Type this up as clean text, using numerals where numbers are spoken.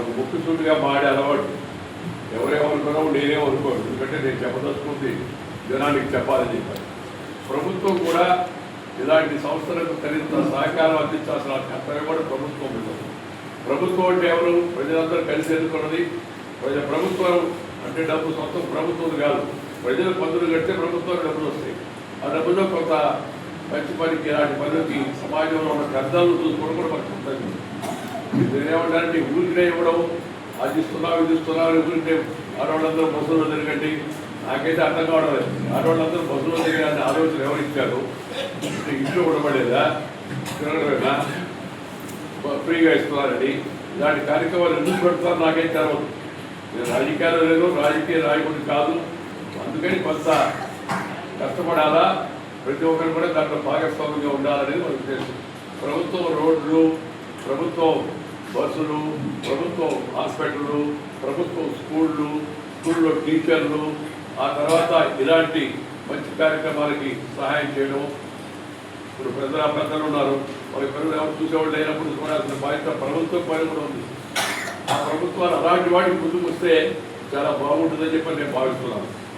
నాకు ముక్కుసూటిగా మాడే అలవాటు. ఎవరేమనుకున్నావు నేనేమనుకోను, ఎందుకంటే నేను చెప్పదలుచుకుంది జనానికి చెప్పాలని చెప్పాను. ప్రభుత్వం కూడా ఇలాంటి సంస్థలకు తగిన సహకారం అందించాల్సిన కర్తవ్యం కూడా ప్రభుత్వం ఉంటుంది. ప్రభుత్వం అంటే ఎవరు? ప్రజలందరూ కలిసి ఎన్నుకున్నది. ప్రభుత్వం అంటే డబ్బు సొంతం ప్రభుత్వం కాదు, ప్రజలు పన్నులు కడితే ప్రభుత్వం డబ్బులు వస్తాయి. ఆ డబ్బులో కొంత మంచి పనికి ఇలాంటి పనులకి సమాజంలో ఉన్న గ్రంథాలను చూసుకోవడం కూడా మనకు ఉంటుంది. నేనేమంటానంటే ఊరికినే ఇవ్వడం, అది ఇస్తున్నావు ఇది ఇస్తున్నావు ఊరికే ఆడవాళ్ళందరూ బస్సులో తిరగండి, నాకైతే అర్థం కావడం లేదు. ఆడవాళ్ళందరూ బస్సులో తిరగాలని ఆలోచన ఎవరు ఇచ్చారు? ఇంట్లో ఉండబడేదా, తిరగడమేనా, ఫ్రీగా ఇస్తున్నారండి? ఇలాంటి కార్యక్రమాలు ఎందుకు పెడతారు నాకైతే తెలవదు. నేను రాజకీయాలు లేదు, రాజకీయ నాయకుడు కాదు. అందుకని కొంత కష్టపడాలా, ప్రతి ఒక్కరు కూడా దాంట్లో భాగస్వామ్యంగా ఉండాలనేది మన ఉద్దేశం. ప్రభుత్వం రోడ్లు, ప్రభుత్వం బస్సులు, ప్రభుత్వం హాస్పిటళ్ళు, ప్రభుత్వం స్కూల్లో టీచర్లు, ఆ తర్వాత ఇలాంటి మంచి కార్యక్రమాలకి సహాయం చేయడం. ఇప్పుడు పెద్దలు ఉన్నారు, వాళ్ళ పిల్లలు ఎవరు చూసేవాళ్ళు అయినప్పుడు కూడా అసలు బాధ్యత ప్రభుత్వం పని కూడా ఉంది. ఆ ప్రభుత్వాలు అలాంటి వాటికి ముందుకు వస్తే చాలా బాగుంటుందని చెప్పి నేను భావిస్తున్నాను.